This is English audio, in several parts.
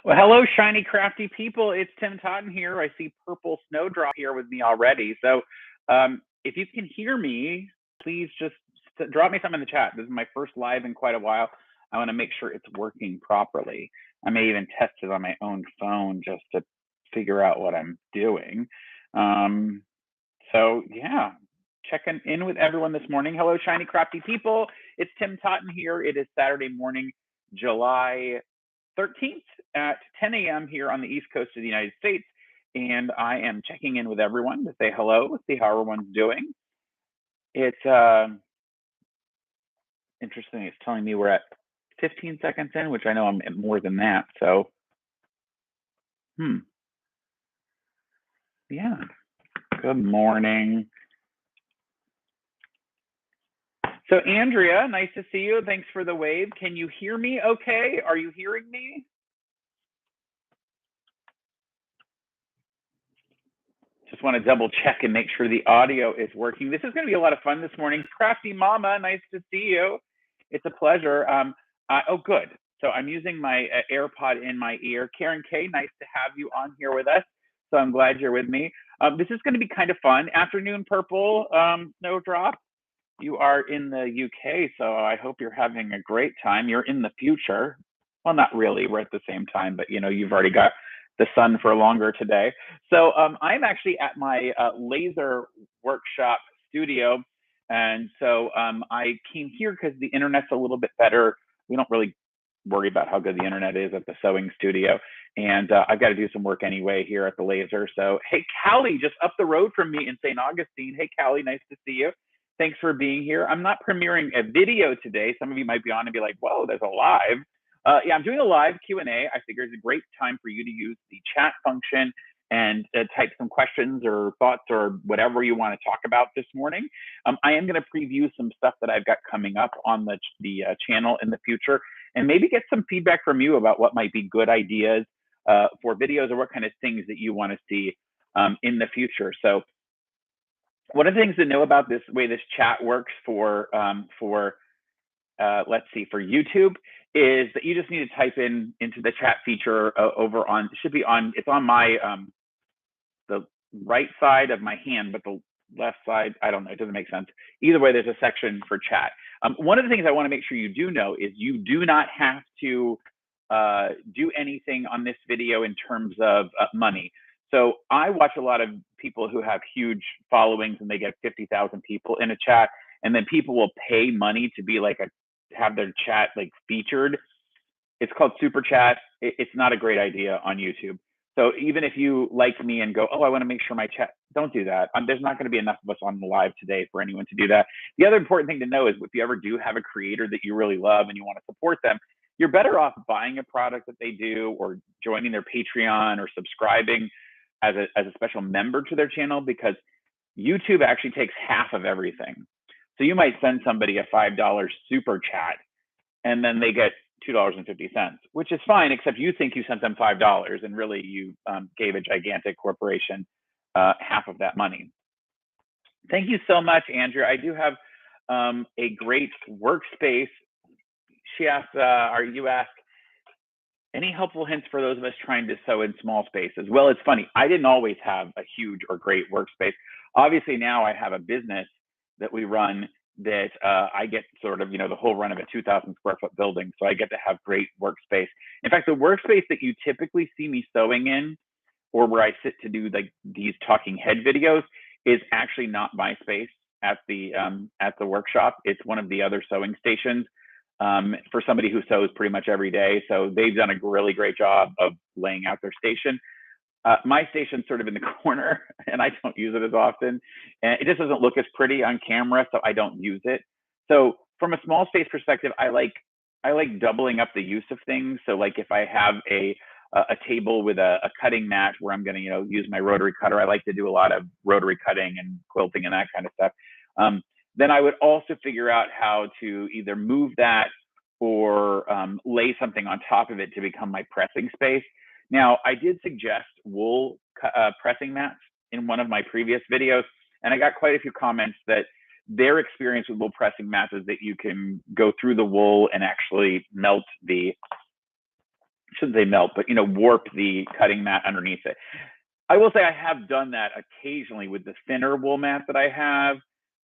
Well, hello, shiny, crafty people. It's Tim Totten here. I see purple snowdrop here with me already. So if you can hear me, please just drop me something in the chat. This is my first live in quite a while. I want to make sure it's working properly. I may even test it on my own phone just to figure out what I'm doing. So yeah, checking in with everyone this morning. Hello, shiny, crafty people. It's Tim Totten here. It is Saturday morning, July 13th at 10 a.m. here on the East Coast of the United States. And I am checking in with everyone to say hello, see how everyone's doing. It's interesting. It's telling me we're at 15 seconds in, which I know I'm at more than that. So, yeah. Good morning. So, Andrea, nice to see you. Thanks for the wave. Can you hear me okay? Are you hearing me? Just want to double check and make sure the audio is working. This is going to be a lot of fun this morning. Crafty Mama, nice to see you. It's a pleasure. Oh, good. So I'm using my AirPod in my ear. Karen K, nice to have you on here with us. So I'm glad you're with me. This is going to be kind of fun. Afternoon Purple, Snowdrop. You are in the UK, so I hope you're having a great time. You're in the future. Well, not really. We're at the same time, but you've already got the sun for longer today. So I'm actually at my laser workshop studio. And so I came here because the internet's a little bit better. We don't really worry about how good the internet is at the sewing studio. And I've got to do some work anyway here at the laser. So, hey, Callie, just up the road from me in St. Augustine. Hey, Callie, nice to see you. Thanks for being here. I'm not premiering a video today. Some of you might be on and be like, whoa, there's a live. Yeah, I'm doing a live Q&A. I figure it's a great time for you to use the chat function and type some questions or thoughts or whatever you want to talk about this morning. I am going to preview some stuff that I've got coming up on the channel in the future, and maybe get some feedback from you about what might be good ideas for videos or what kind of things that you want to see in the future. So one of the things to know about this way this chat works for let's see, for YouTube is that you just need to type into the chat feature over on, it should be on, it's on my, the right side of my hand, but the left side, I don't know, it doesn't make sense. Either way, there's a section for chat. One of the things I want to make sure you do know is you do not have to do anything on this video in terms of money. So I watch a lot of people who have huge followings and they get 50,000 people in a chat, and then people will pay money to be like have their chat like featured. It's called super chat. It's not a great idea on YouTube. So even if you like me and go, oh, I want to make sure my chat, don't do that. There's not going to be enough of us on the live today for anyone to do that. The other important thing to know is if you ever do have a creator that you really love and you want to support them, you're better off buying a product that they do or joining their Patreon or subscribing as a special member to their channel, because YouTube actually takes half of everything. So you might send somebody a $5 super chat and then they get $2.50, which is fine, except you think you sent them $5 and really you gave a gigantic corporation half of that money. Thank you so much, Andrea. I do have a great workspace. She asked, you ask, any helpful hints for those of us trying to sew in small spaces? Well, it's funny. I didn't always have a huge or great workspace. Obviously, now I have a business that we run that I get sort of, the whole run of a 2,000 square foot building. So I get to have great workspace. In fact, the workspace that you typically see me sewing in, or where I sit to do like these talking head videos, is actually not my space at the workshop. It's one of the other sewing stations. For somebody who sews pretty much every day. So they've done a really great job of laying out their station. My station's sort of in the corner and I don't use it as often. And it just doesn't look as pretty on camera, so I don't use it. So from a small space perspective, I like doubling up the use of things. So like if I have a table with a cutting mat where I'm gonna use my rotary cutter, I like to do a lot of rotary cutting and quilting and that kind of stuff. Then I would also figure out how to either move that or lay something on top of it to become my pressing space. Now, I did suggest wool pressing mats in one of my previous videos, and I got quite a few comments that their experience with wool pressing mats is that you can go through the wool and actually melt the shouldn't say melt, but warp the cutting mat underneath it. I will say I have done that occasionally with the thinner wool mat that I have,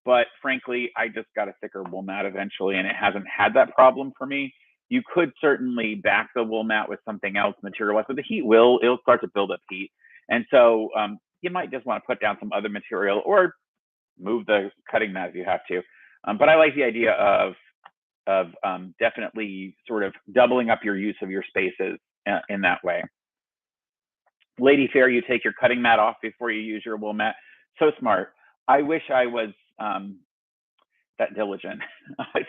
but frankly, I just got a thicker wool mat eventually, and it hasn't had that problem for me. You could certainly back the wool mat with something else material-wise, but the heat it'll start to build up heat. And so you might just want to put down some other material or move the cutting mat if you have to. But I like the idea of definitely sort of doubling up your use of your spaces in that way. Lady Fair, you take your cutting mat off before you use your wool mat. So smart. I wish I was that diligent.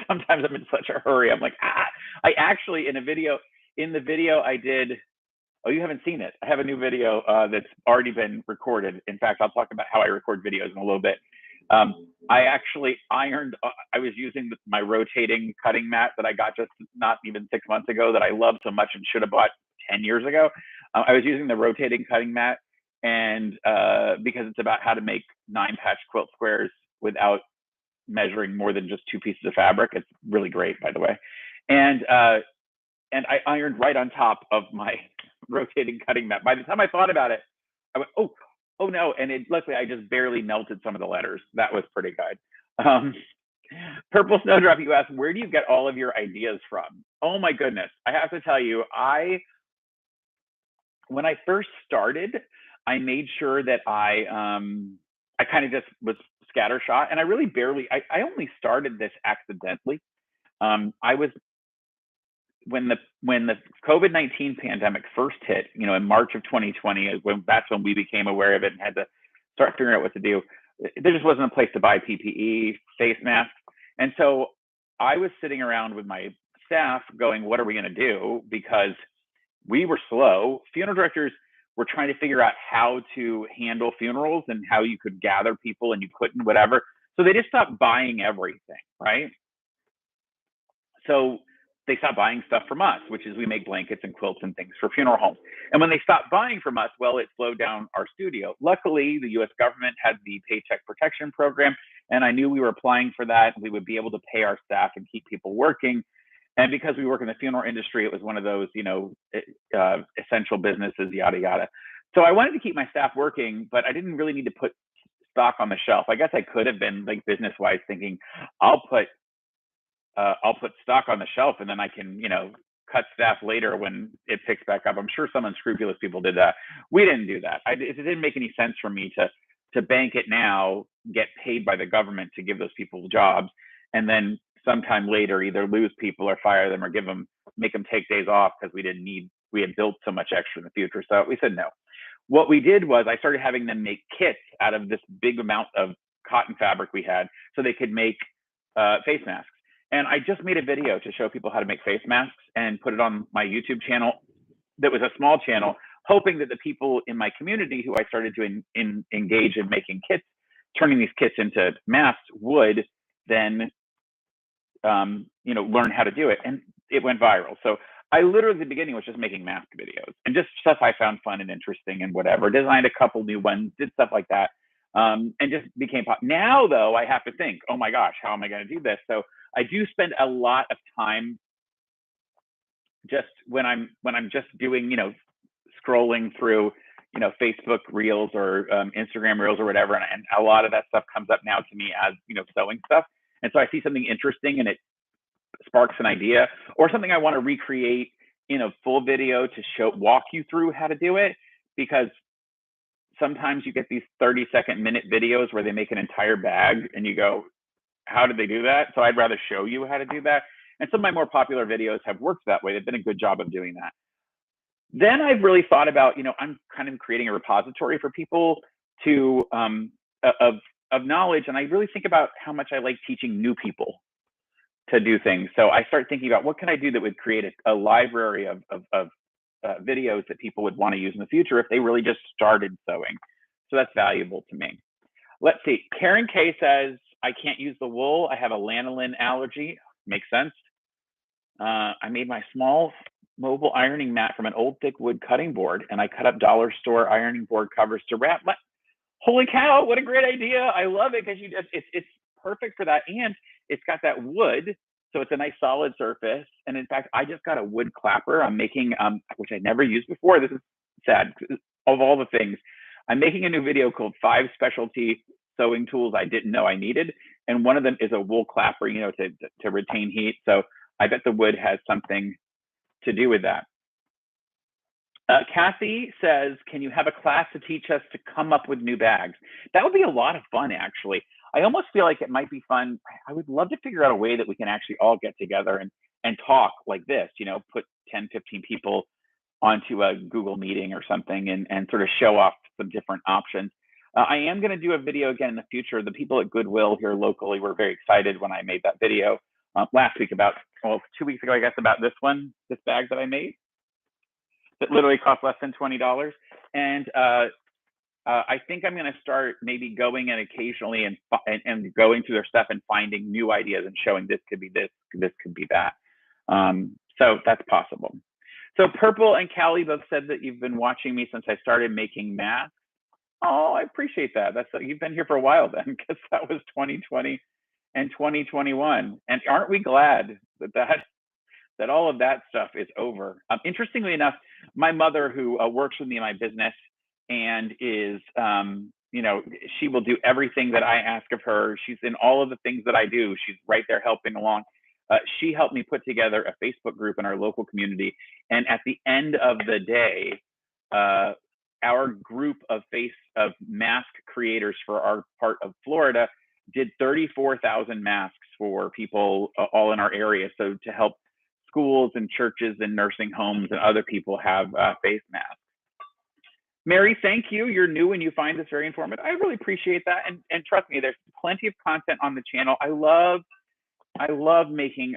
Sometimes I'm in such a hurry. I'm like, I actually, in the video I did, oh, you haven't seen it. I have a new video that's already been recorded. In fact, I'll talk about how I record videos in a little bit. I actually ironed, I was using my rotating cutting mat that I got just not even 6 months ago that I love so much and should have bought 10 years ago. I was using the rotating cutting mat, and because it's about how to make 9-patch quilt squares without measuring more than just 2 pieces of fabric. It's really great, by the way. And I ironed right on top of my rotating cutting mat. By the time I thought about it, I went, oh no. And luckily I just barely melted some of the letters. That was pretty good. Purple Snowdrop, you asked, where do you get all of your ideas from? Oh my goodness. I have to tell you, when I first started, I made sure that I kind of just was scattershot, and I really I only started this accidentally. When the COVID-19 pandemic first hit, in March of 2020, that's when we became aware of it and had to start figuring out what to do. There just wasn't a place to buy PPE, face masks. And so I was sitting around with my staff going, what are we going to do? Because we were slow. Funeral directors were trying to figure out how to handle funerals and how you could gather people and you couldn't, whatever. So they just stopped buying everything, right? So they stopped buying stuff from us, which is we make blankets and quilts and things for funeral homes. And when they stopped buying from us, well, it slowed down our studio. Luckily, the US government had the Paycheck Protection Program, and I knew we were applying for that. We would be able to pay our staff and keep people working. And because we work in the funeral industry, it was one of those, essential businesses, yada, yada. So I wanted to keep my staff working, but I didn't really need to put stock on the shelf. I guess I could have been like business-wise thinking, I'll put stock on the shelf and then I can, cut staff later when it picks back up. I'm sure some unscrupulous people did that. We didn't do that. It didn't make any sense for me to bank it now, get paid by the government to give those people jobs, and then sometime later either lose people or fire them or make them take days off because we had built so much extra in the future. So we said no. What we did was I started having them make kits out of this big amount of cotton fabric we had so they could make face masks. And I just made a video to show people how to make face masks and put it on my YouTube channel. That was a small channel, hoping that the people in my community who I started to engage in making kits, turning these kits into masks, would then, learn how to do it. And it went viral. So I literally, at the beginning, was just making mask videos and just stuff I found fun and interesting and whatever. Designed a couple new ones, did stuff like that, and just became pop. Now, though, I have to think, oh my gosh, how am I going to do this? So I do spend a lot of time just when I'm just doing, scrolling through, Facebook Reels or Instagram Reels or whatever, and a lot of that stuff comes up now to me as, sewing stuff. And so I see something interesting and it sparks an idea or something I want to recreate in a full video to walk you through how to do it, because sometimes you get these 30-second minute videos where they make an entire bag and you go, how did they do that? So I'd rather show you how to do that. And some of my more popular videos have worked that way. They've done a good job of doing that. Then I've really thought about, I'm kind of creating a repository for people to of knowledge. And I really think about how much I like teaching new people to do things. So I start thinking about what can I do that would create a library of videos that people would want to use in the future if they really just started sewing. So that's valuable to me. Let's see. Karen K says, I can't use the wool. I have a lanolin allergy. Makes sense. I made my small mobile ironing mat from an old thick wood cutting board, and I cut up dollar store ironing board covers to wrap. Holy cow, what a great idea. I love it because it's perfect for that. And it's got that wood So it's a nice solid surface. And in fact, I just got a wood clapper. I'm making, which I never used before. This is sad. Of all the things, I'm making a new video called 5 specialty sewing tools I didn't know I needed. And one of them is a wool clapper, you know, to retain heat. So I bet the wood has something to do with that. Kathy says, can you have a class to teach us to come up with new bags? That would be a lot of fun, actually. I almost feel like it might be fun. I would love to figure out a way that we can actually all get together and talk like this, you know, put 10, 15 people onto a Google meeting or something and sort of show off some different options. I am going to do a video again in the future. The people at Goodwill here locally were very excited when I made that video last week about, well, 2 weeks ago, I guess, about this bag that I made that literally cost less than $20. And I think I'm going to start maybe going in occasionally and going through their stuff and finding new ideas and showing this could be this could be that. So that's possible. So Purple and Callie both said that you've been watching me since I started making masks. Oh, I appreciate that. You've been here for a while then, because that was 2020 and 2021. And aren't we glad that all of that stuff is over? Interestingly enough, my mother, who works with me in my business and is, you know, she will do everything that I ask of her. She's in all of the things that I do. She's right there helping along. She helped me put together a Facebook group in our local community. And at the end of the day, our group of mask creators for our part of Florida did 34,000 masks for people all in our area. So to help schools and churches and nursing homes and other people have face masks. Mary, thank you. You're new and you find this very informative. I really appreciate that. And trust me, there's plenty of content on the channel. I love making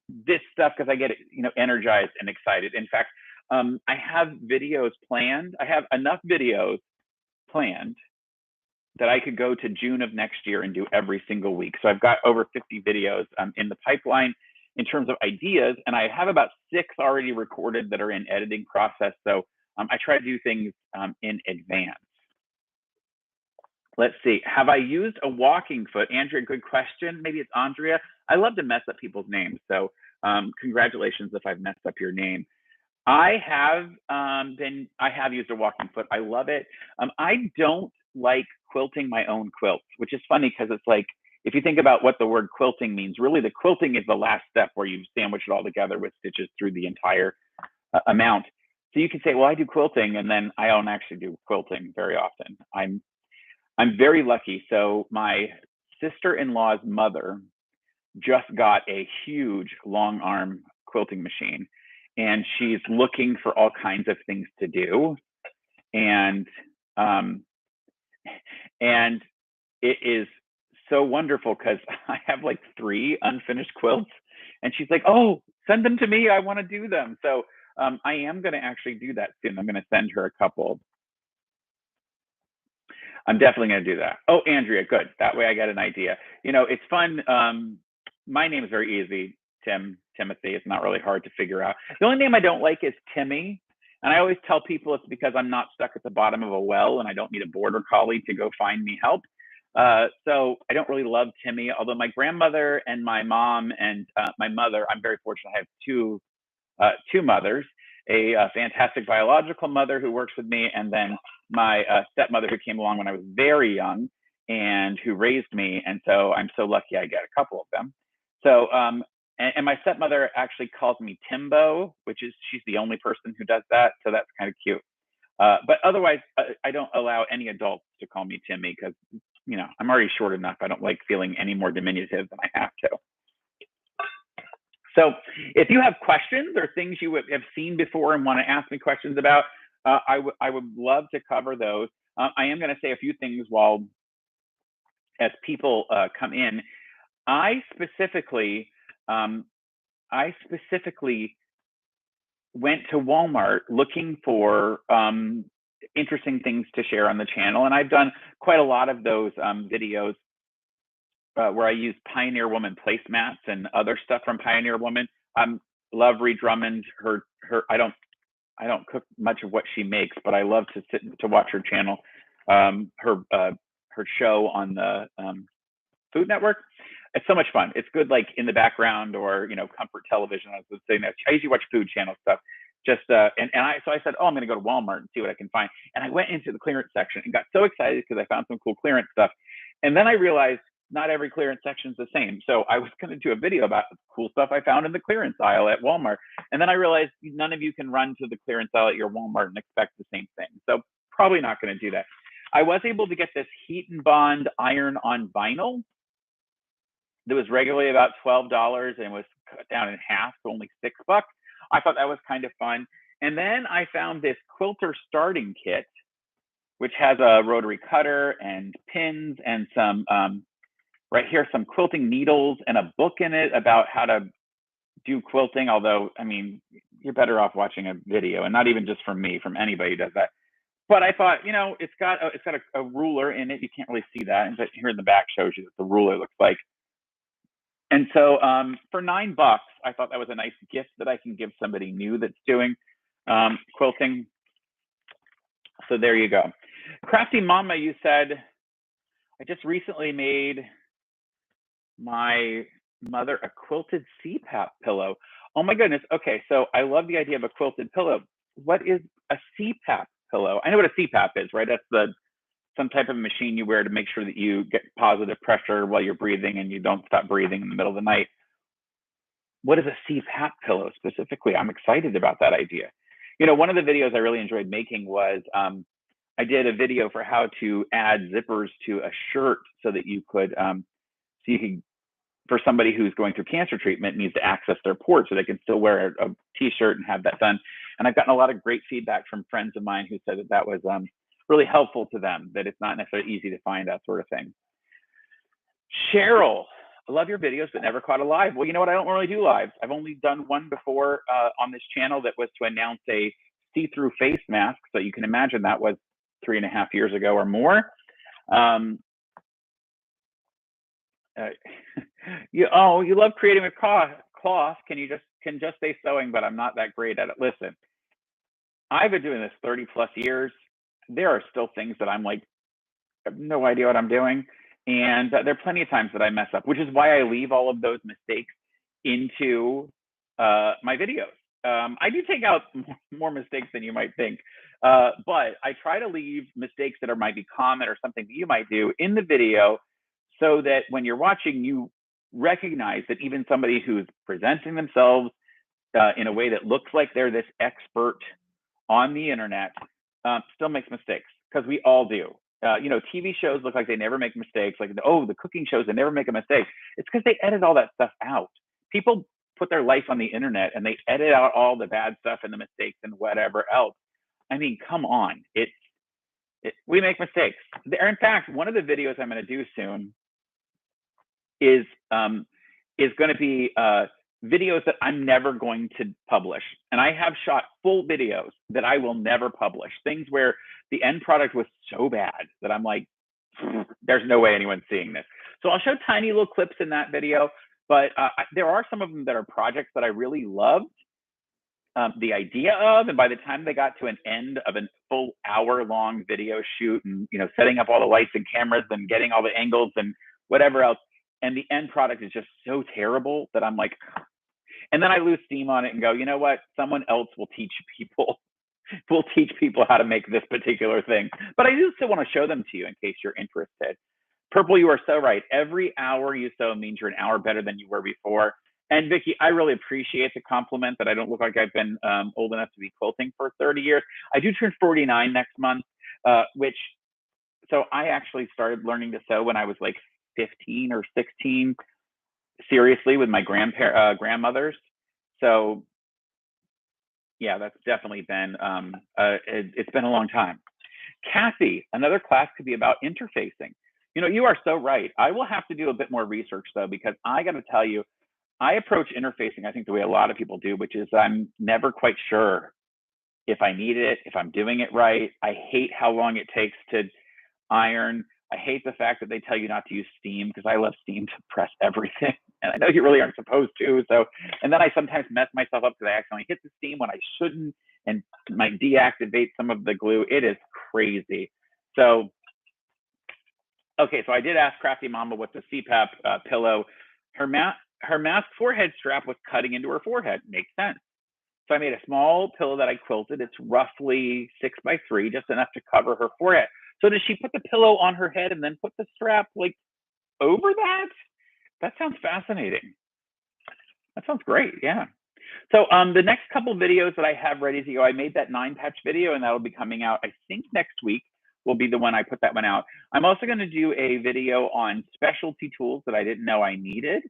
this stuff because I get, you know, energized and excited. In fact, I have videos planned. I have enough videos planned that I could go to June of next year and do every single week. So I've got over 50 videos in the pipeline in terms of ideas, and I have about 6 already recorded that are in editing process. So I try to do things in advance. Let's see. Have I used a walking foot? Andrea, good question. Maybe it's Andrea. I love to mess up people's names. So congratulations if I've messed up your name. I have used a walking foot. I love it. I don't like quilting my own quilts, which is funny because it's like, if you think about what the word quilting means, really the quilting is the last step where you sandwich it all together with stitches through the entire amount. So you can say, well, I do quilting, and then I don't actually do quilting very often. I'm very lucky. So my sister-in-law's mother just got a huge long arm quilting machine, and she's looking for all kinds of things to do. And it is so wonderful because I have like 3 unfinished quilts, and she's like, oh, send them to me. I want to do them. So I am going to actually do that soon. I'm going to send her a couple. I'm definitely going to do that. Oh, Andrea, good. That way I get an idea. You know, it's fun. My name is very easy. Timothy. It's not really hard to figure out. The only name I don't like is Timmy. And I always tell people it's because I'm not stuck at the bottom of a well and I don't need a border collie to go find me help. So I don't really love Timmy, although my grandmother and my mom and my mother, I'm very fortunate. I have two mothers, a fantastic biological mother who works with me, and then my stepmother who came along when I was very young and who raised me. And so I'm so lucky I get a couple of them. So, and my stepmother actually calls me Timbo, she's the only person who does that. So that's kind of cute. But otherwise, I don't allow any adults to call me Timmy because, you know, I'm already short enough. I don't like feeling any more diminutive than I have to. So if you have questions or things you have seen before and want to ask me questions about, I would love to cover those. I am going to say a few things as people come in. I specifically went to Walmart looking for interesting things to share on the channel. And I've done quite a lot of those videos where I use Pioneer Woman placemats and other stuff from Pioneer Woman. Love Ree Drummond. I don't cook much of what she makes, but I love to sit to watch her channel, her show on the Food Network. It's so much fun. It's good, like in the background or, you know, comfort television. I was saying that I usually watch Food Channel stuff. Just so I said, oh, I'm going to go to Walmart and see what I can find. And I went into the clearance section and got so excited because I found some cool clearance stuff. And then I realized not every clearance section is the same. So I was going to do a video about the cool stuff I found in the clearance aisle at Walmart. And then I realized none of you can run to the clearance aisle at your Walmart and expect the same thing. So probably not going to do that. I was able to get this heat and bond iron on vinyl that was regularly about $12 and was cut down in half, so only $6. I thought that was kind of fun. And then I found this quilter starting kit, which has a rotary cutter and pins and some, right here, some quilting needles and a book in it about how to do quilting. Although, I mean, you're better off watching a video, and not even just from me, from anybody who does that. But I thought, you know, it's got a ruler in it. You can't really see that, but here in the back shows you what the ruler looks like. And so for $9, I thought that was a nice gift that I can give somebody new that's doing quilting. So there you go. Crafty Mama, you said, I just recently made my mother a quilted CPAP pillow. Oh my goodness. Okay, so I love the idea of a quilted pillow. What is a CPAP pillow? I know what a CPAP is, right? That's some type of machine you wear to make sure that you get positive pressure while you're breathing and you don't stop breathing in the middle of the night. What is a CPAP pillow specifically? I'm excited about that idea. You know, one of the videos I really enjoyed making was I did a video for how to add zippers to a shirt so that you could, for somebody who's going through cancer treatment, needs to access their port so they can still wear a t-shirt and have that done. And I've gotten a lot of great feedback from friends of mine who said that that was really helpful to them, that it's not necessarily easy to find that sort of thing. Cheryl, I love your videos, but never caught a live. Well, you know what? I don't really do lives. I've only done one before on this channel that was to announce a see-through face mask. So you can imagine that was 3.5 years ago or more. You love creating with cloth. Can just say sewing, but I'm not that great at it. Listen, I've been doing this 30 plus years. There are still things that I'm like, I have no idea what I'm doing. And there are plenty of times that I mess up, which is why I leave all of those mistakes into my videos. I do take out more mistakes than you might think, but I try to leave mistakes that might be common or something that you might do in the video so that when you're watching, you recognize that even somebody who's presenting themselves in a way that looks like they're this expert on the internet still makes mistakes, because we all do. You know, TV shows look like they never make mistakes. Like, oh, the cooking shows, they never make a mistake. It's because they edit all that stuff out. People put their life on the internet and they edit out all the bad stuff and the mistakes and whatever else. I mean, come on. We make mistakes. In fact, one of the videos I'm going to do soon is going to be videos that I'm never going to publish. And I have shot full videos that I will never publish. Things where the end product was so bad that I'm like, there's no way anyone's seeing this. So I'll show tiny little clips in that video, but there are some of them that are projects that I really loved the idea of, and by the time they got to an end of a full hour-long video shoot and, you know, setting up all the lights and cameras and getting all the angles and whatever else, and the end product is just so terrible that I'm like, and then I lose steam on it and go, you know what? Someone else will teach people how to make this particular thing. But I do still want to show them to you in case you're interested. Purple, you are so right. Every hour you sew means you're an hour better than you were before. And Vicki, I really appreciate the compliment that I don't look like I've been old enough to be quilting for 30 years. I do turn 49 next month, so I actually started learning to sew when I was like 15 or 16, seriously, with my grandmothers. So yeah, that's definitely been, it's been a long time. Kathy, another class could be about interfacing. You know, you are so right. I will have to do a bit more research though, because I got to tell you, I approach interfacing, I think, the way a lot of people do, which is I'm never quite sure if I need it, if I'm doing it right. I hate how long it takes to iron. I hate the fact that they tell you not to use steam, because I love steam to press everything. And I know you really aren't supposed to. So, and then I sometimes mess myself up because I accidentally hit the steam when I shouldn't and might deactivate some of the glue. It is crazy. So, okay, so I did ask Crafty Mama what the CPAP pillow her mask forehead strap was cutting into her forehead. Makes sense. So I made a small pillow that I quilted. It's roughly 6x3, just enough to cover her forehead. So does she put the pillow on her head and then put the strap like over that? That sounds fascinating. That sounds great. Yeah. So the next couple videos that I have ready to go, I made that 9-patch video, and that'll be coming out, I think, next week will be the one I put that one out. I'm also going to do a video on specialty tools that I didn't know I needed.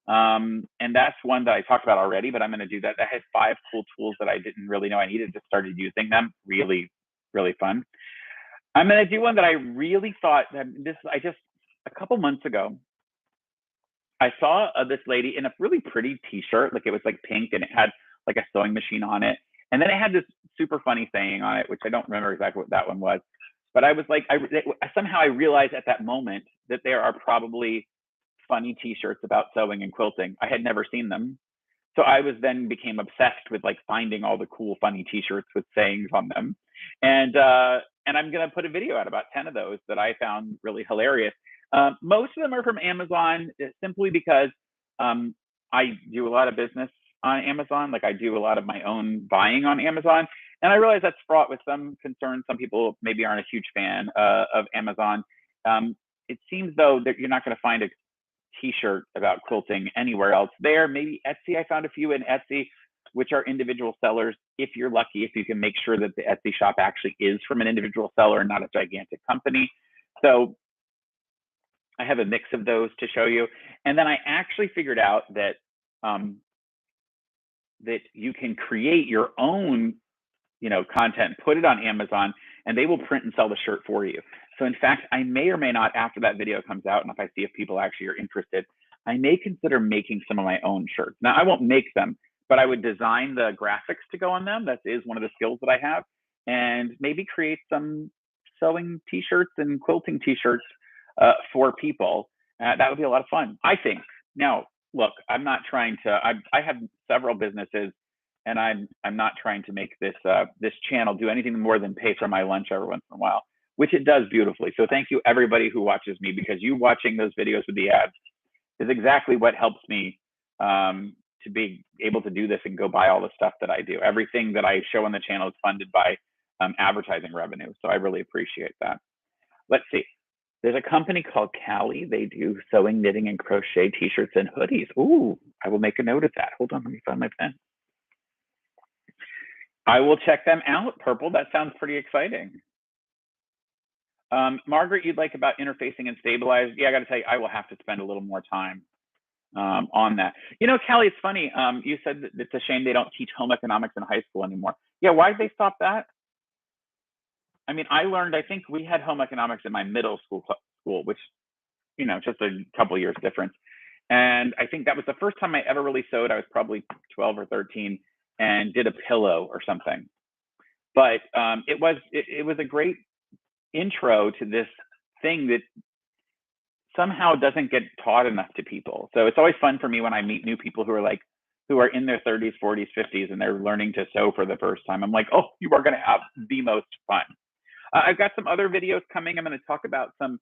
And that's one that I talked about already, but I'm going to do that. That has 5 cool tools that I didn't really know I needed, just started using them. Really, really fun. I'm going to do one that I really thought that a couple months ago, I saw this lady in a really pretty t-shirt, like it was like pink and it had like a sewing machine on it. And then it had this super funny saying on it, which I don't remember exactly what that one was. But I was like, somehow I realized at that moment that there are probably funny t-shirts about sewing and quilting. I had never seen them. So I became obsessed with like finding all the cool, funny t-shirts with sayings on them. And I'm going to put a video out about 10 of those that I found really hilarious. Most of them are from Amazon simply because I do a lot of business on Amazon. Like I do a lot of my own buying on Amazon. And I realize that's fraught with some concerns. Some people maybe aren't a huge fan of Amazon. It seems though that you're not going to find a t-shirt about quilting anywhere else there. Maybe Etsy, I found a few in Etsy, which are individual sellers. If you're lucky, if you can make sure that the Etsy shop actually is from an individual seller and not a gigantic company. So I have a mix of those to show you. And then I actually figured out that that you can create your own, content, put it on Amazon, and they will print and sell the shirt for you. So in fact, I may or may not, after that video comes out, and if I see if people actually are interested, I may consider making some of my own shirts. Now, I won't make them, but I would design the graphics to go on them. That is one of the skills that I have. And maybe create some sewing t-shirts and quilting t-shirts for people. That would be a lot of fun, I think. Now, look, I'm not trying to, I have several businesses, and I'm not trying to make this channel do anything more than pay for my lunch every once in a while, which it does beautifully. So thank you everybody who watches me, because you watching those videos with the ads is exactly what helps me to be able to do this and go buy all the stuff that I do. Everything that I show on the channel is funded by advertising revenue. So I really appreciate that. Let's see. There's a company called Callie. They do sewing, knitting, and crochet t-shirts and hoodies. Ooh, I will make a note of that. Hold on, let me find my pen. I will check them out, Purple. That sounds pretty exciting. Margaret, you'd like about interfacing and stabilize. Yeah, I got to tell you, I will have to spend a little more time on that. Callie, it's funny. You said that it's a shame they don't teach home economics in high school anymore. Yeah, why did they stop that? I mean, I think we had home economics in my middle school, which, just a couple years difference. And I think that was the first time I ever really sewed. I was probably 12 or 13 and did a pillow or something. But it was a great intro to this thing that somehow doesn't get taught enough to people. So it's always fun for me when I meet new people who are in their 30s, 40s, 50s, and they're learning to sew for the first time. I'm like, oh, you are going to have the most fun. I've got some other videos coming. I'm going to talk about some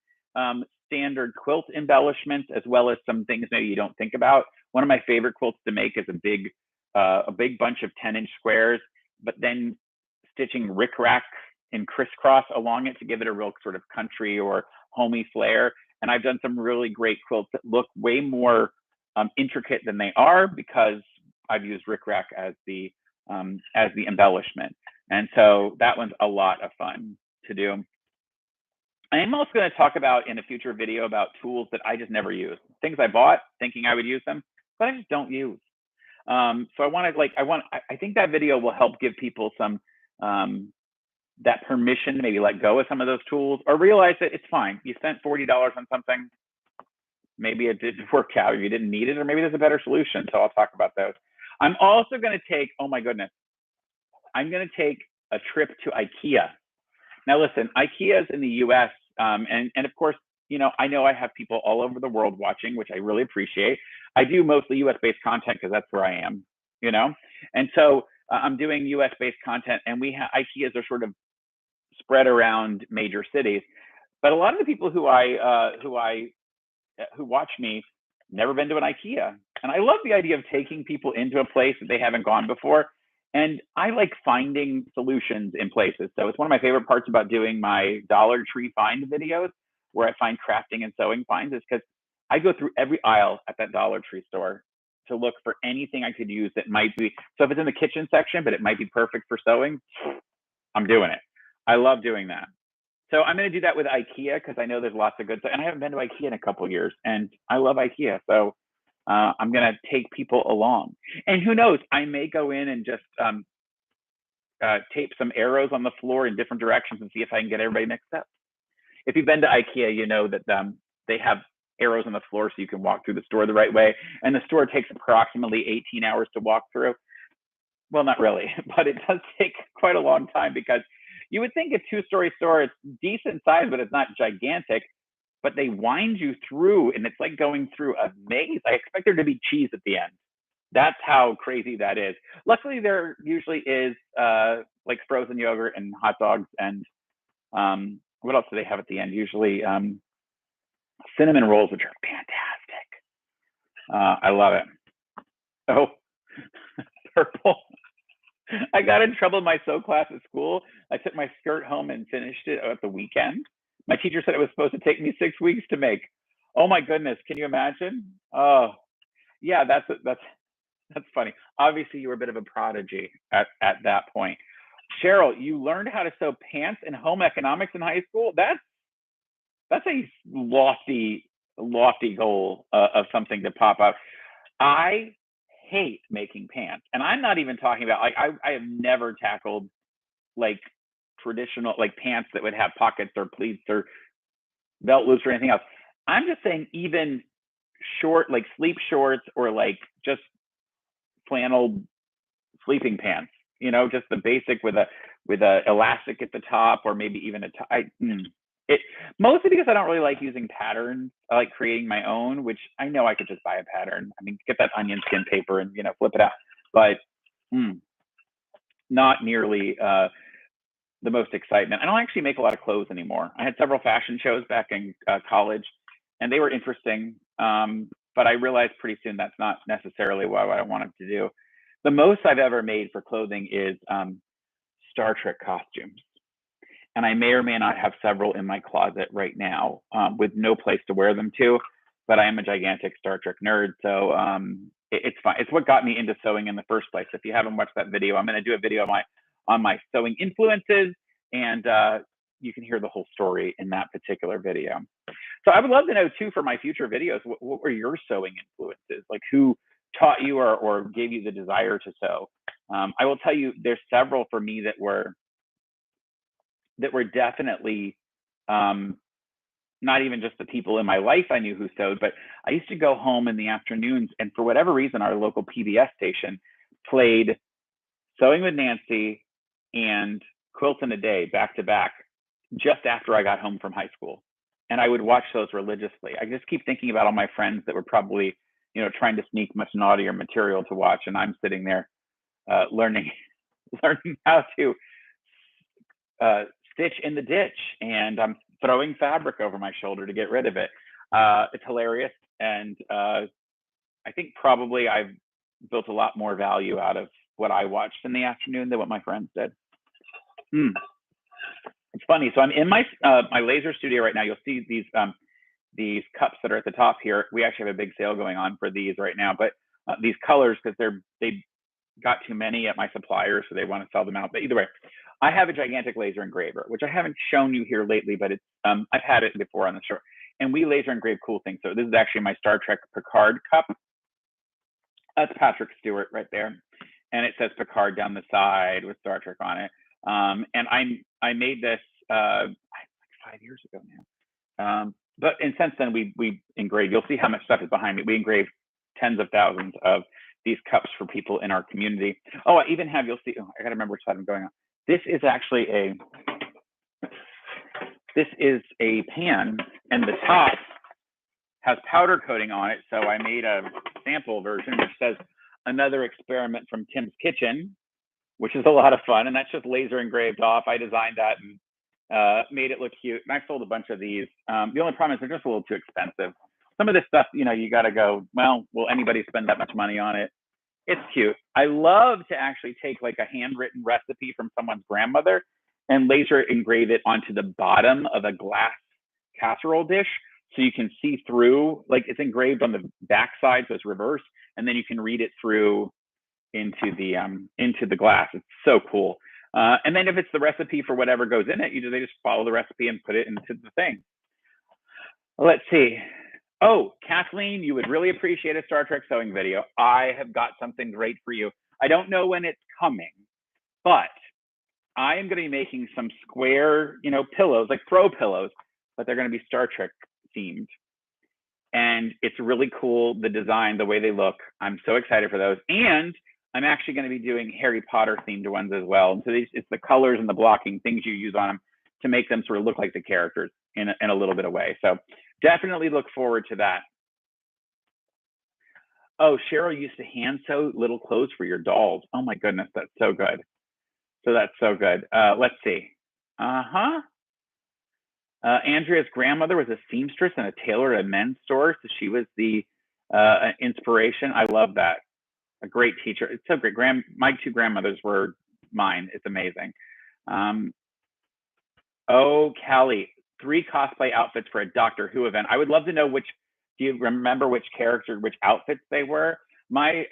standard quilt embellishments, as well as some things maybe you don't think about. One of my favorite quilts to make is a big bunch of 10-inch squares, but then stitching rickrack and crisscross along it to give it a real sort of country or homey flair. And I've done some really great quilts that look way more intricate than they are, because I've used rickrack as the embellishment. And so that one's a lot of fun to do. I am also going to talk about in a future video about tools that I just never use, things I bought thinking I would use them, but I just don't use. So I think that video will help give people some that permission to maybe let go of some of those tools, or realize that it's fine. You spent $40 on something, maybe it didn't work out, or you didn't need it, or maybe there's a better solution. So I'll talk about those. I'm also going to take, oh my goodness, I'm going to take a trip to Ikea. Now listen, Ikea is in the US, and of course, I know I have people all over the world watching, which I really appreciate. I do mostly US-based content because that's where I am, and so I'm doing US-based content, and we have Ikeas are sort of spread around major cities. But a lot of the people who watch me never been to an Ikea. And I love the idea of taking people into a place that they haven't gone before. And I like finding solutions in places. So it's one of my favorite parts about doing my Dollar Tree find videos, where I find crafting and sewing finds, is because I go through every aisle at that Dollar Tree store to look for anything I could use that might be. So if it's in the kitchen section, but it might be perfect for sewing, I'm doing it. I love doing that. So I'm going to do that with Ikea, because I know there's lots of good stuff. And I haven't been to Ikea in a couple of years, and I love Ikea. So I'm going to take people along. And who knows, I may go in and just tape some arrows on the floor in different directions and see if I can get everybody mixed up. If you've been to Ikea, you know that they have arrows on the floor so you can walk through the store the right way. And the store takes approximately 18 hours to walk through. Well, not really, but it does take quite a long time, because you would think a two-story store, it's decent size, but it's not gigantic. But they wind you through, and it's like going through a maze. I expect there to be cheese at the end. That's how crazy that is. Luckily, there usually is like frozen yogurt and hot dogs, and what else do they have at the end? Usually cinnamon rolls, which are fantastic. I love it. Oh, purple. I got in trouble in my sew class at school. I took my skirt home and finished it at the weekend. My teacher said it was supposed to take me 6 weeks to make. Oh my goodness, can you imagine? Oh, yeah, that's funny. Obviously, you were a bit of a prodigy at that point. Cheryl, you learned how to sew pants and home economics in high school. That's a lofty goal of something to pop up. I hate making pants, and I'm not even talking about, like, I have never tackled like traditional, like, pants that would have pockets or pleats or belt loops or anything else. I'm just saying, even short, like sleep shorts, or like just flannel sleeping pants, just the basic with a elastic at the top, or maybe even it, mostly because I don't really like using patterns. I like creating my own, which I know I could just buy a pattern. I mean, get that onion skin paper and flip it out, but not nearly the most excitement. I don't actually make a lot of clothes anymore. I had several fashion shows back in college, and they were interesting, but I realized pretty soon that's not necessarily what I wanted to do. The most I've ever made for clothing is Star Trek costumes. And I may or may not have several in my closet right now, with no place to wear them to. But I am a gigantic Star Trek nerd, so it's fine. It's what got me into sewing in the first place. If you haven't watched that video, I'm going to do a video on my sewing influences, and you can hear the whole story in that particular video. So I would love to know too, for my future videos, what were your sewing influences? Like, who taught you or gave you the desire to sew? I will tell you, there's several for me that were definitely not even just the people in my life I knew who sewed, but I used to go home in the afternoons, and for whatever reason, our local PBS station played Sewing with Nancy and Quilting a Day back to back just after I got home from high school. And I would watch those religiously. I just keep thinking about all my friends that were probably, trying to sneak much naughtier material to watch, and I'm sitting there learning how to stitch in the ditch, and I'm throwing fabric over my shoulder to get rid of it. It's hilarious, and I think probably I've built a lot more value out of what I watched in the afternoon than what my friends did. It's funny. So I'm in my my laser studio right now. You'll see these cups that are at the top here. We actually have a big sale going on for these right now, but these colors, because they got too many at my suppliers, so they want to sell them out. But either way, I have a gigantic laser engraver, which I haven't shown you here lately, but it's I've had it before on the show, and we laser engrave cool things. So this is actually my Star Trek Picard cup. That's Patrick Stewart right there, and it says Picard down the side with Star Trek on it. And I made this like 5 years ago now. But since then we engraved. You'll see how much stuff is behind me. We engraved tens of thousands of these cups for people in our community. Oh, I even have, you'll see, I gotta remember which side I'm going on. This is actually a pan, and the top has powder coating on it. So I made a sample version which says another experiment from Tim's kitchen, which is a lot of fun. And that's just laser engraved off. I designed that and made it look cute. And I sold a bunch of these. The only problem is they're just a little too expensive. some of this stuff, you know, you got to go, well, will anybody spend that much money on it? It's cute. I love to actually take like a handwritten recipe from someone's grandmother and laser engrave it onto the bottom of a glass casserole dish, so you can see through, like it's engraved on the back side, so it's reversed, and then you can read it through into the glass. It's so cool. And then if it's the recipe for whatever goes in it, they just follow the recipe and put it into the thing. Let's see. Oh, Kathleen, you would really appreciate a Star Trek sewing video. I have got something great for you. I don't know when it's coming, but I am going to be making some square, you know, pillows, like throw pillows, but they're going to be Star Trek themed. And it's really cool, the design, the way they look. I'm so excited for those. And I'm actually going to be doing Harry Potter themed ones as well. And so it's the colors and the blocking, things you use on them to make them sort of look like the characters in a little bit of way. So definitely look forward to that. Oh, Cheryl used to hand sew little clothes for your dolls. Oh my goodness, that's so good. So that's so good. Let's see. Andrea's grandmother was a seamstress and a tailor at a men's store, so she was the inspiration. I love that. A great teacher. It's so great. My two grandmothers were mine. It's amazing. Oh, Callie, 3 cosplay outfits for a Doctor Who event. I would love to know which. Do you remember which character, which outfits they were? My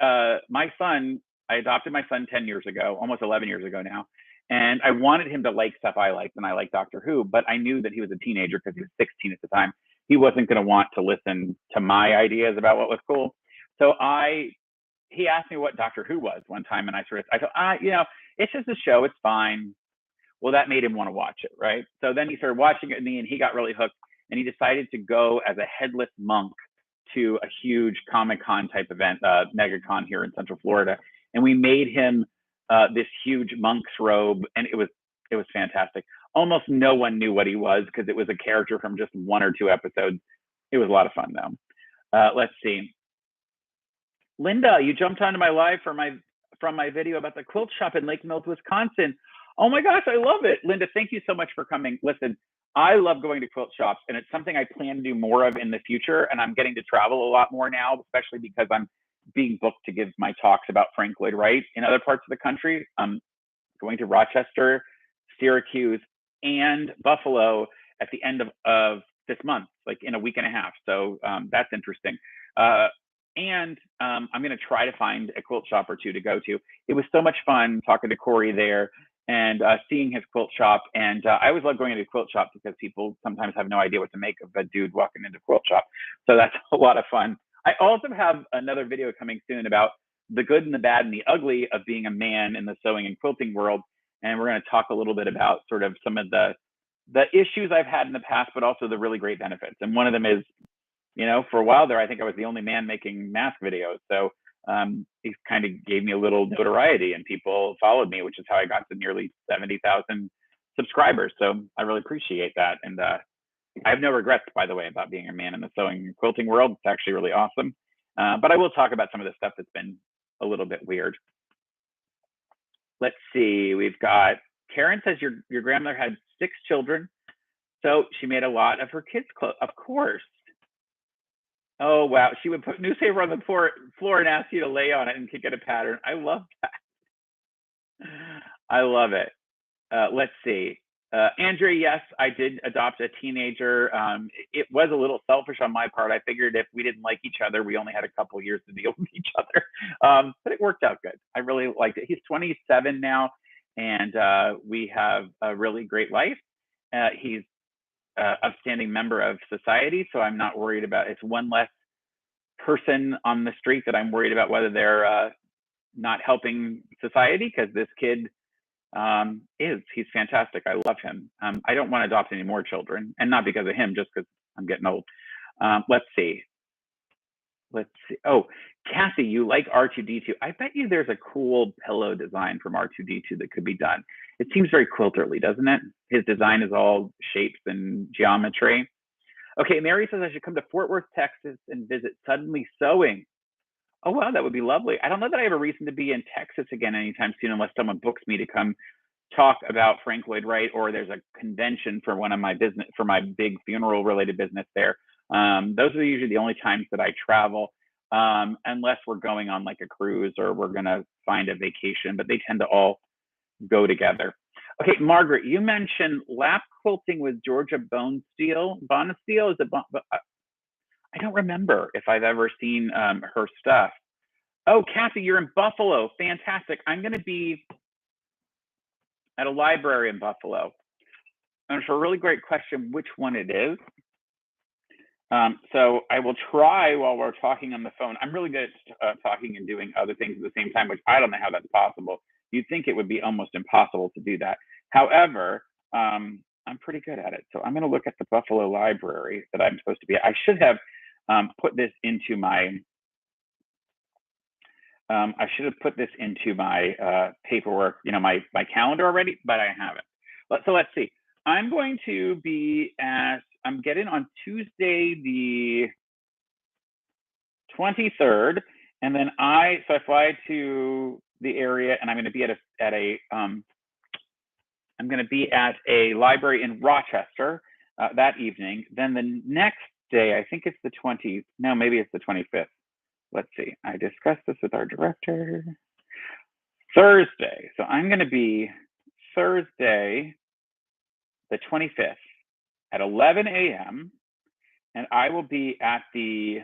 son. I adopted my son 10 years ago, almost 11 years ago now. And I wanted him to like stuff I liked, and I like Doctor Who, but I knew that he was a teenager because he was 16 at the time. He wasn't going to want to listen to my ideas about what was cool. So he asked me what Doctor Who was one time, and I thought, you know, it's just a show, it's fine. Well, that made him want to watch it, right? So then he started watching it with me, and he got really hooked, and he decided to go as a headless monk to a huge Comic-Con type event, MegaCon here in Central Florida, and we made him this huge monk's robe, and it was fantastic. Almost no one knew what he was because it was a character from just 1 or 2 episodes. It was a lot of fun though. Let's see. Linda, you jumped onto my live from my video about the quilt shop in Lake Mills, Wisconsin. Oh my gosh, I love it. Linda, thank you so much for coming. Listen, I love going to quilt shops, and it's something I plan to do more of in the future. And I'm getting to travel a lot more now, especially because I'm being booked to give my talks about Frank Lloyd Wright in other parts of the country. I'm going to Rochester, Syracuse, and Buffalo at the end of this month, like in a week and a half. So that's interesting. And I'm going to try to find a quilt shop or two to go to. It was so much fun talking to Corey there and seeing his quilt shop. And I always love going into a quilt shop because people sometimes have no idea what to make of a dude walking into a quilt shop. So that's a lot of fun. I also have another video coming soon about the good and the bad and the ugly of being a man in the sewing and quilting world. And we're going to talk a little bit about sort of some of the issues I've had in the past, but also the really great benefits. And one of them is, you know, for a while there, I think I was the only man making mask videos. So it kind of gave me a little notoriety and people followed me, which is how I got to nearly 70,000 subscribers. So I really appreciate that. And I have no regrets, by the way, about being a man in the sewing and quilting world. It's actually really awesome. But I will talk about some of the stuff that's been a little bit weird. Let's see. We've got Karen says your grandmother had 6 children, so she made a lot of her kids' clothes. Of course. Oh wow, she would put newspaper on the floor and ask you to lay on it and kick it a pattern. I love that. I love it. Let's see. Andrea, yes, I did adopt a teenager. It was a little selfish on my part. I figured if we didn't like each other, we only had a couple years to deal with each other. But it worked out good. I really liked it. He's 27 now, and we have a really great life. He's an upstanding member of society, so I'm not worried about it's one less person on the street that I'm worried about whether they're not helping society, because this kid he's fantastic. I love him. I don't want to adopt any more children, and not because of him, just because I'm getting old. Let's see. Oh, Kathy, you like R2D2. I bet you there's a cool pillow design from R2D2 that could be done. It seems very quilterly, doesn't it? His design is all shapes and geometry. Okay, Mary says I should come to Fort Worth, Texas and visit Suddenly Sewing. Oh, wow, that would be lovely. I don't know that I have a reason to be in Texas again anytime soon unless someone books me to come talk about Frank Lloyd Wright, or there's a convention for one of my business, for my big funeral related business there. Those are usually the only times that I travel, unless we're going on like a cruise or we're gonna find a vacation, but they tend to all go together. Okay, Margaret, you mentioned lap quilting with Georgia Bonesteel. Is it? I don't remember if I've ever seen her stuff. Oh, Kathy, you're in Buffalo. Fantastic. I'm going to be at a library in Buffalo. And it's a really great question which one it is. So I will try while we're talking on the phone. I'm really good at talking and doing other things at the same time, which I don't know how that's possible. You'd think it would be almost impossible to do that. However, I'm pretty good at it. So I'm going to look at the Buffalo Library that I'm supposed to be at. I should have put this into my paperwork, my calendar already, but I haven't. So let's see. I'm going to be I'm getting on Tuesday the 23rd, and then I fly to the area, and I'm going to be at a library in Rochester that evening. Then the next day, I think it's the 20th. No, maybe it's the 25th. Let's see. I discussed this with our director. Thursday. So I'm going to be Thursday, the 25th at 11 a.m. and I will be at the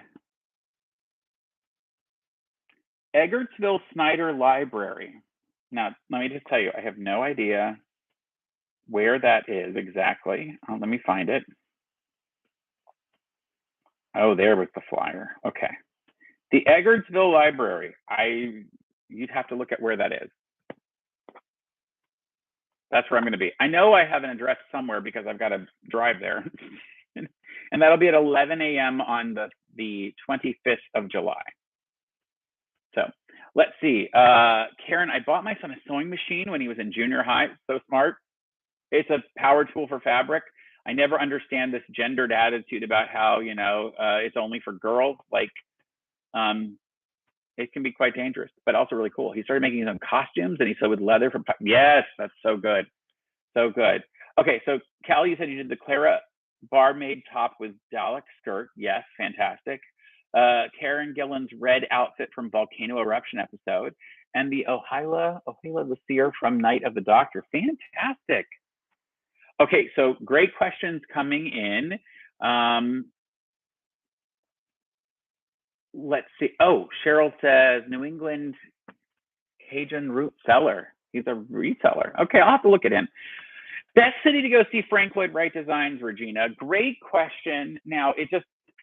Eggertsville Snyder Library. Now, let me just tell you, I have no idea where that is exactly. Let me find it. Oh, there was the flyer. Okay. The Eggertsville Library. You'd have to look at where that is. That's where I'm going to be. I know I have an address somewhere because I've got to drive there. And that'll be at 11 a.m. on the 25th of July. So let's see. Karen, I bought my son a sewing machine when he was in junior high. So smart. It's a power tool for fabric. I never understand this gendered attitude about how, it's only for girls. Like, it can be quite dangerous, but also really cool. He started making his own costumes and he sewed with leather from, yes, that's so good. So good. Okay, so Callie, you said you did the Clara barmaid top with Dalek skirt. Yes, fantastic. Karen Gillen's red outfit from Volcano Eruption episode. And the Ohila Lassier from Night of the Doctor. Fantastic. Okay, so great questions coming in. Let's see. Oh, Cheryl says New England Cajun root cellar. He's a reseller. Okay, I'll have to look at him. Best city to go see Frank Lloyd Wright designs, Regina. Great question. Now,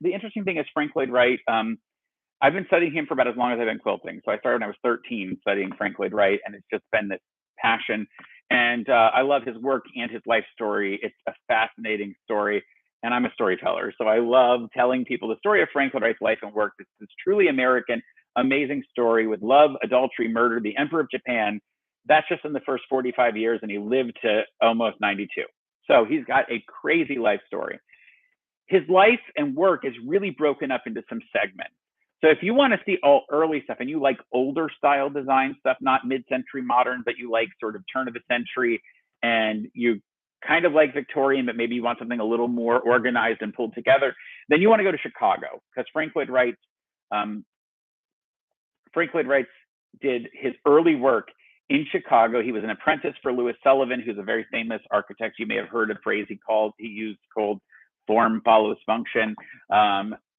the interesting thing is Frank Lloyd Wright, I've been studying him for about as long as I've been quilting. So I started when I was 13 studying Frank Lloyd Wright, and it's just been this passion. And I love his work and his life story. It's a fascinating story. And I'm a storyteller. So I love telling people the story of Frank Lloyd Wright's life and work. It's this truly American, amazing story with love, adultery, murder, the Emperor of Japan. That's just in the first 45 years, and he lived to almost 92. So he's got a crazy life story. His life and work is really broken up into some segments. So if you want to see all early stuff and you like older style design stuff, not mid-century modern, but you like sort of turn of the century and you kind of like Victorian, but maybe you want something a little more organized and pulled together, then you want to go to Chicago, because Frank Lloyd Wright did his early work in Chicago. He was an apprentice for Louis Sullivan, who's a very famous architect. You may have heard a phrase he used called form follows function.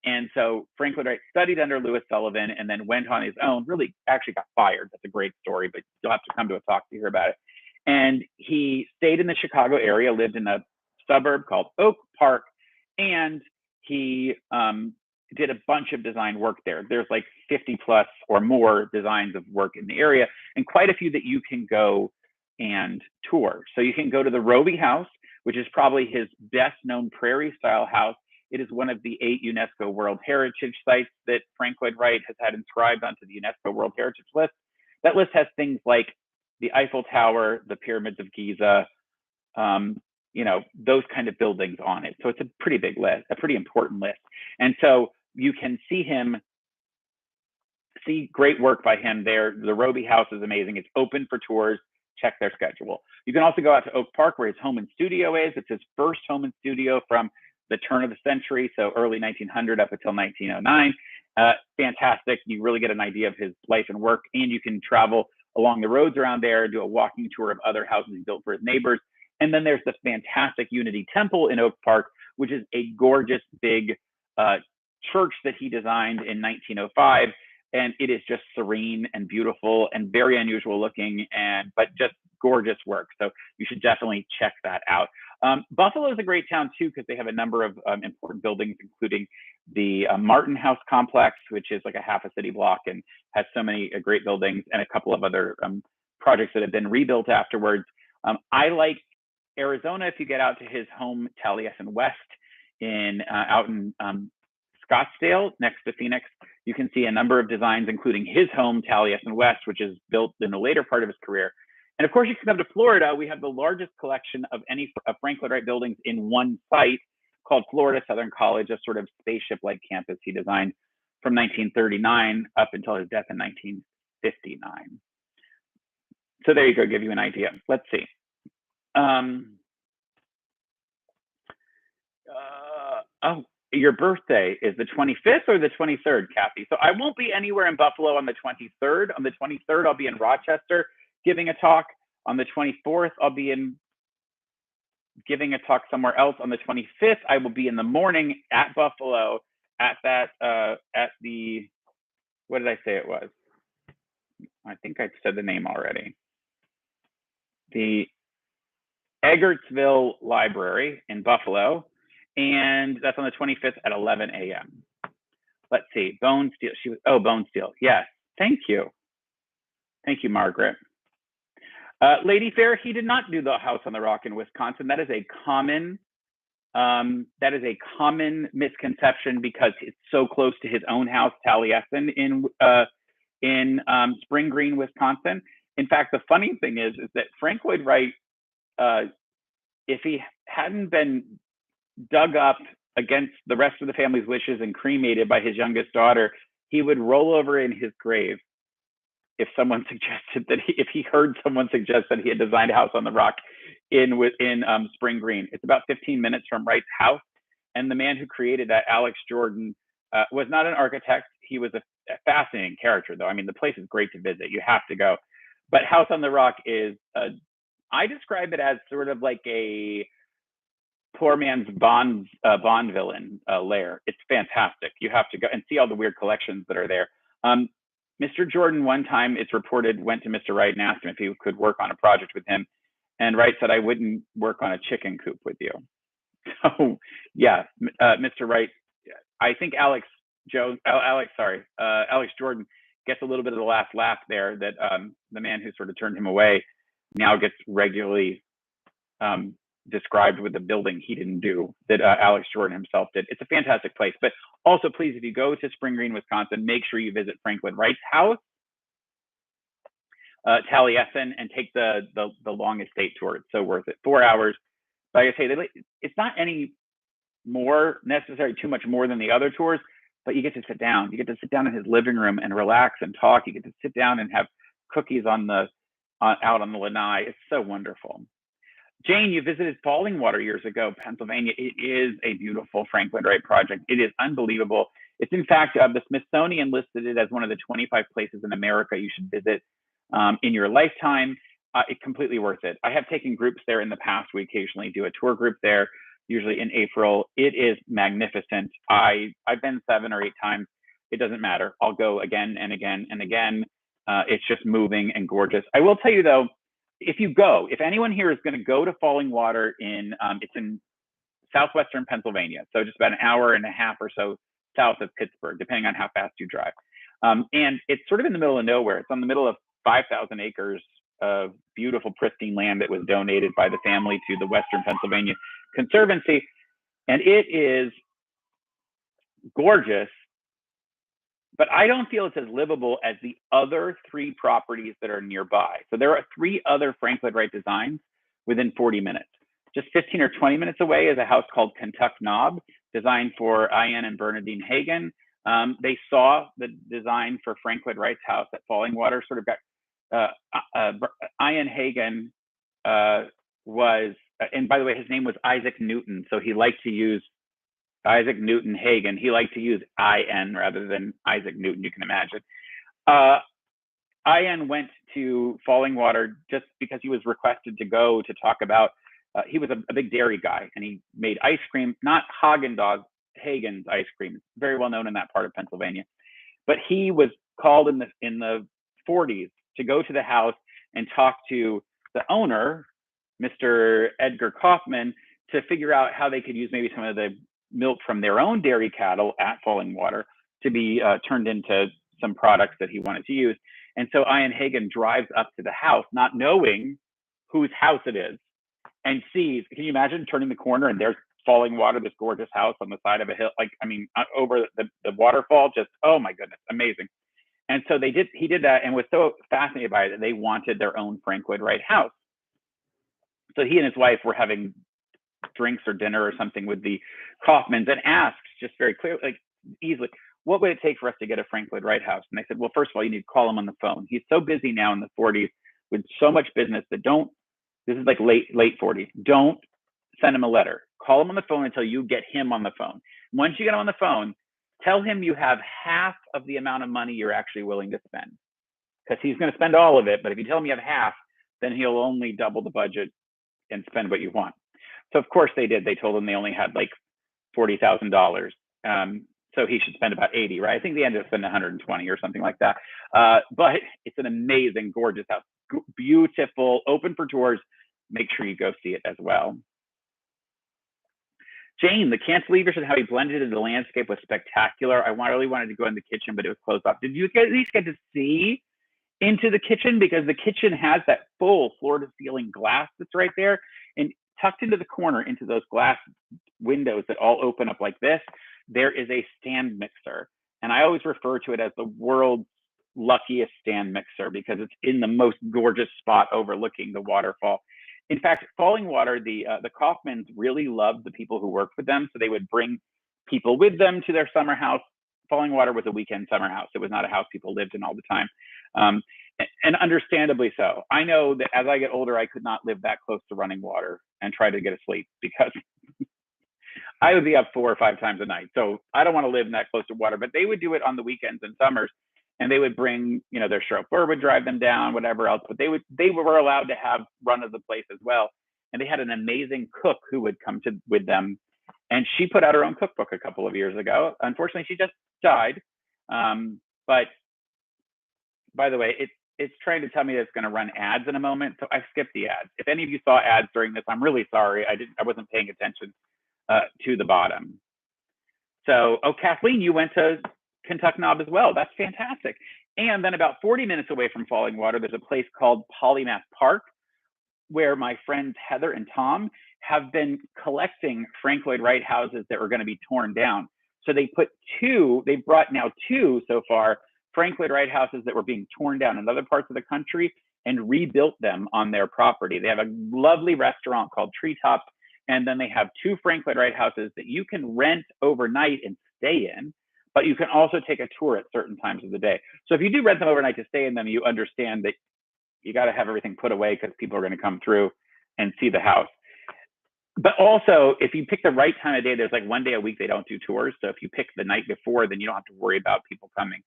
And so Frank Lloyd Wright studied under Louis Sullivan and then went on his own, really actually got fired. That's a great story, but you'll have to come to a talk to hear about it. And he stayed in the Chicago area, lived in a suburb called Oak Park, and he did a bunch of design work there. There's like 50 plus or more designs of work in the area, and quite a few that you can go and tour. So you can go to the Roby House, which is probably his best known prairie style house. It is one of the 8 UNESCO World Heritage Sites that Frank Lloyd Wright has had inscribed onto the UNESCO World Heritage list. That list has things like the Eiffel Tower, the Pyramids of Giza, those kind of buildings on it. So it's a pretty big list, a pretty important list. And so you can see great work by him there. The Roby House is amazing. It's open for tours. Check their schedule. You can also go out to Oak Park, where his home and studio is. It's his first home and studio from the turn of the century, so early 1900 up until 1909. Fantastic. You really get an idea of his life and work, and you can travel along the roads around there, do a walking tour of other houses he built for his neighbors. And then there's the fantastic Unity Temple in Oak Park, which is a gorgeous big church that he designed in 1905. And it is just serene and beautiful and very unusual looking, but just gorgeous work. So you should definitely check that out. Buffalo is a great town too, because they have a number of important buildings, including the Martin House complex, which is like a half a city block and has so many great buildings, and a couple of other projects that have been rebuilt afterwards. I like Arizona if you get out to his home, Taliesin West, out in Scottsdale, next to Phoenix. You can see a number of designs, including his home, Taliesin West, which is built in the later part of his career. And of course, you can come to Florida. We have the largest collection of any Frank Lloyd Wright buildings in one site, called Florida Southern College, a sort of spaceship-like campus he designed from 1939 up until his death in 1959. So there you go, give you an idea. Let's see. Your birthday is the 25th or the 23rd, Kathy? So I won't be anywhere in Buffalo on the 23rd. On the 23rd, I'll be in Rochester giving a talk. On the 24th, I'll be giving a talk somewhere else. On the 25th, I will be in the morning at Buffalo at the, what did I say it was? I think I said the name already. The Eggertsville Library in Buffalo. And that's on the 25th at 11 a.m. Let's see, Bone Steel. Bone Steel. Yes, thank you. Thank you, Margaret. Lady Fair, he did not do the House on the Rock in Wisconsin. That is a common misconception because it's so close to his own house, Taliesin, in Spring Green, Wisconsin. In fact, the funny thing is that Frank Lloyd Wright, if he hadn't been dug up against the rest of the family's wishes and cremated by his youngest daughter, he would roll over in his grave if someone suggested that if he heard someone suggest that he had designed a house on the rock in Spring Green. It's about 15 minutes from Wright's house. And the man who created that, Alex Jordan, was not an architect. He was a fascinating character, though. I mean, the place is great to visit. You have to go. But House on the Rock is, I describe it as sort of like a poor man's Bond villain lair. It's fantastic. You have to go and see all the weird collections that are there. Mr. Jordan, one time, it's reported, went to Mr. Wright and asked him if he could work on a project with him. And Wright said, I wouldn't work on a chicken coop with you. So yeah, Mr. Wright, I think Alex Jordan gets a little bit of the last laugh there, that the man who sort of turned him away now gets regularly described with the building he didn't do that Alex Jordan himself did. It's a fantastic place. But also, please, if you go to Spring Green, Wisconsin, make sure you visit Frank Lloyd Wright's house, Taliesin, and take the long estate tour. It's so worth it. 4 hours. Like I say, it's not any more necessary, too much more than the other tours, but you get to sit down. You get to sit down in his living room and relax and talk. You get to sit down and have cookies out on the lanai. It's so wonderful. Jane, you visited Fallingwater years ago, Pennsylvania. It is a beautiful Frank Lloyd Wright project. It is unbelievable. It's in fact, the Smithsonian listed it as one of the 25 places in America you should visit in your lifetime. It's completely worth it. I have taken groups there in the past. We occasionally do a tour group there, usually in April. It is magnificent. I've been 7 or 8 times. It doesn't matter. I'll go again and again and again. It's just moving and gorgeous. I will tell you though, if anyone here is going to go to Fallingwater it's in southwestern Pennsylvania, so just about an hour and a half or so south of Pittsburgh, depending on how fast you drive. And it's sort of in the middle of nowhere. It's on the middle of 5,000 acres of beautiful, pristine land that was donated by the family to the Western Pennsylvania Conservancy. And it is gorgeous, but I don't feel it's as livable as the other 3 properties that are nearby. So there are 3 other Frank Lloyd Wright designs within 40 minutes. Just 15 or 20 minutes away is a house called Kentuck Knob, designed for Ian and Bernadine Hagen. They saw the design for Frank Lloyd Wright's house at Fallingwater, sort of got, Ian Hagen was, and by the way, his name was Isaac Newton, so he liked to use Isaac Newton Hagen. He liked to use IN rather than Isaac Newton, you can imagine. IN went to Fallingwater just because he was requested to go to talk about, he was a big dairy guy, and he made ice cream, not Haagen-Dazs, Hagen's ice cream, very well known in that part of Pennsylvania. But he was called in the 40s to go to the house and talk to the owner, Mr. Edgar Kaufman, to figure out how they could use maybe some of the milk from their own dairy cattle at Fallingwater to be turned into some products that he wanted to use. And so Ian Hagen drives up to the house, not knowing whose house it is, and sees, can you imagine turning the corner and there's Fallingwater, this gorgeous house on the side of a hill, like, I mean, over the waterfall, just, oh my goodness, amazing. And so he did that and was so fascinated by it that they wanted their own Frank Lloyd Wright house. So he and his wife were having drinks or dinner or something with the Kaufmans and asked just very clearly, like easily, what would it take for us to get a Frank Lloyd Wright house? And they said, well, first of all, you need to call him on the phone. He's so busy now in the 40s with so much business that this is like late 40s. Don't send him a letter. Call him on the phone until you get him on the phone. Once you get him on the phone, tell him you have half of the amount of money you're actually willing to spend, because he's going to spend all of it. But if you tell him you have half, then he'll only double the budget and spend what you want. So of course they did. They told him they only had like $40,000. So he should spend about 80, right? I think they ended up spending 120 or something like that. But it's an amazing, gorgeous house, beautiful, open for tours. Make sure you go see it as well. Jane, the cantilevers and how he blended into the landscape was spectacular. I really wanted to go in the kitchen, but it was closed off. Did you at least get to see into the kitchen? Because the kitchen has that full floor to ceiling glass that's right there, and tucked into the corner into those glass windows that all open up like this, there is a stand mixer. And I always refer to it as the world's luckiest stand mixer because it's in the most gorgeous spot overlooking the waterfall. In fact, Fallingwater, the Kaufmans really loved the people who worked with them, so they would bring people with them to their summer house. Fallingwater was a weekend summer house. It was not a house people lived in all the time, and understandably so. I know that as I get older, I could not live that close to running water and try to get asleep because I would be up 4 or 5 times a night. So I don't want to live that close to water, but they would do it on the weekends and summers. And they would bring, their chauffeur would drive them down, whatever else, but they were allowed to have run of the place as well. And they had an amazing cook who would come with them. And she put out her own cookbook a couple of years ago. Unfortunately, she just died. But by the way, it's trying to tell me that it's going to run ads in a moment. So I skipped the ads. If any of you saw ads during this, I'm really sorry. I wasn't paying attention to the bottom. So, Kathleen, you went to Kentucky Knob as well. That's fantastic. And then about 40 minutes away from Fallingwater, there's a place called Polymath Park, where my friends Heather and Tom have been collecting Frank Lloyd Wright houses that were going to be torn down. So they've brought now 2 so far, Frank Lloyd Wright houses that were being torn down in other parts of the country and rebuilt them on their property. They have a lovely restaurant called Treetop, and then they have 2 Frank Lloyd Wright houses that you can rent overnight and stay in, but you can also take a tour at certain times of the day. So if you do rent them overnight to stay in them, you understand that you got to have everything put away because people are going to come through and see the house. But also, if you pick the right time of day, there's like 1 day a week they don't do tours. So if you pick the night before, then you don't have to worry about people coming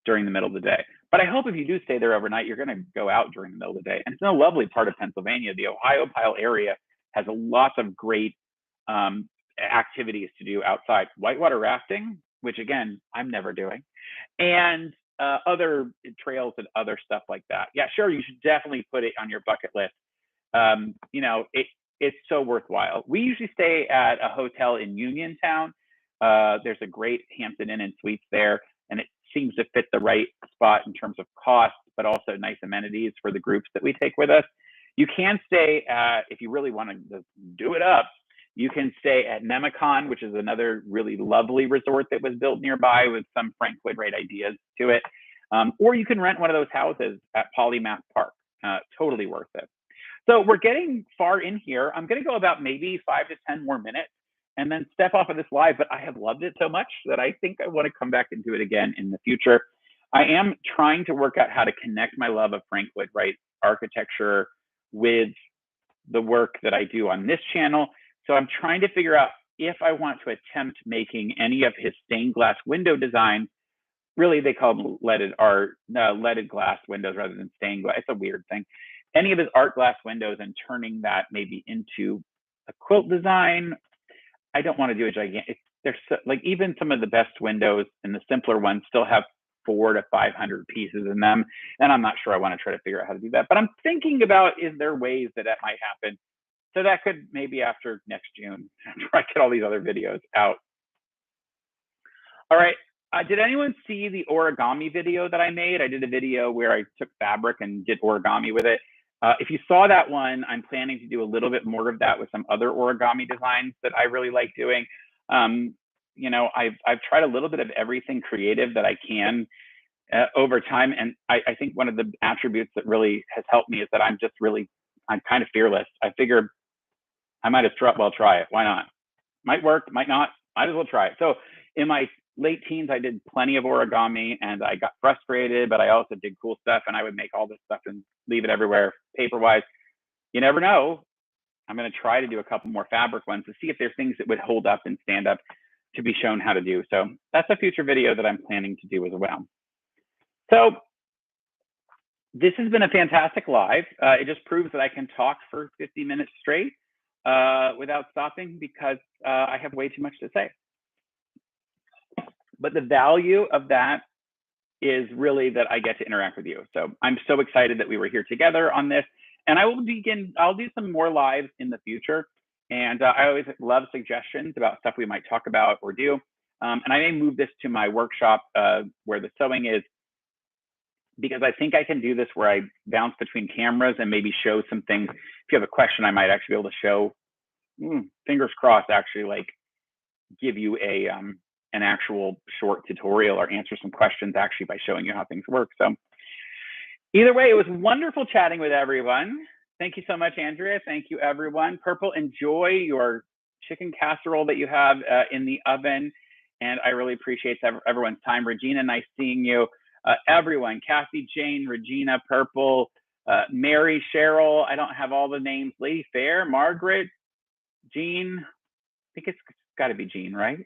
during the middle of the day. But I hope if you do stay there overnight, you're going to go out during the middle of the day. And it's in a lovely part of Pennsylvania. The Ohiopyle area has lots of great activities to do outside. Whitewater rafting, which again, I'm never doing, and other trails and other stuff like that. Yeah, sure, you should definitely put it on your bucket list. It's so worthwhile. We usually stay at a hotel in Uniontown. There's a great Hampton Inn and Suites there, and it seems to fit the right spot in terms of cost, but also nice amenities for the groups that we take with us. You can stay at, if you really want to do it up, you can stay at Nemicon, which is another really lovely resort that was built nearby with some Frank Lloyd Wright ideas to it. Or you can rent one of those houses at Polymath Park. Totally worth it. So we're getting far in here. I'm going to go about maybe 5 to 10 more minutes and then step off of this live, but I have loved it so much that I think I want to come back and do it again in the future. I am trying to work out how to connect my love of Frank Lloyd Wright architecture with the work that I do on this channel. So I'm trying to figure out if I want to attempt making any of his stained glass window designs, really they call them leaded art, leaded glass windows rather than stained glass. It's a weird thing. Any of his art glass windows and turning that maybe into a quilt design. I don't want to do a gigantic. There's like even some of the best windows and the simpler ones still have 400 to 500 pieces in them, and I'm not sure I want to try to figure out how to do that. But I'm thinking about, is there ways that that might happen? So that could maybe after next June, after I get all these other videos out. All right. Did anyone see the origami video that I made? I did a video where I took fabric and did origami with it. If you saw that one, I'm planning to do a little bit more of that with some other origami designs that I really like doing. You know, I've tried a little bit of everything creative that I can over time. And I think one of the attributes that really has helped me is that I'm kind of fearless. I figure I might as well try it. Why not? Might work, might not, might as well try it. So in my late teens, I did plenty of origami and I got frustrated, but I also did cool stuff and I would make all this stuff and leave it everywhere paper-wise. You never know. I'm going to try to do a couple more fabric ones to see if there's things that would hold up and stand up to be shown how to do. So that's a future video that I'm planning to do as well. So this has been a fantastic live. It just proves that I can talk for 50 minutes straight without stopping because I have way too much to say. But the value of that is really that I get to interact with you. So I'm so excited that we were here together on this. And I'll do some more lives in the future. And I always love suggestions about stuff we might talk about or do. And I may move this to my workshop where the sewing is, because I think I can do this where I bounce between cameras and maybe show some things. If you have a question, I might actually be able to show, fingers crossed, actually like give you an actual short tutorial or answer some questions actually by showing you how things work. So either way, it was wonderful chatting with everyone. Thank you so much, Andrea. Thank you, everyone. Purple, enjoy your chicken casserole that you have in the oven. And I really appreciate everyone's time. Regina, nice seeing you. Everyone, Kathy, Jane, Regina, Purple, Mary, Cheryl, I don't have all the names. Lady Fair, Margaret, Jean, I think it's got to be Jean, right?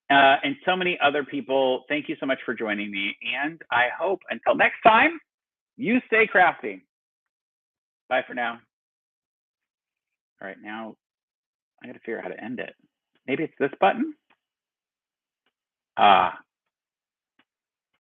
And so many other people. Thank you so much for joining me. And I hope until next time, you stay crafty. Bye for now. All right, now I got to figure out how to end it. Maybe it's this button.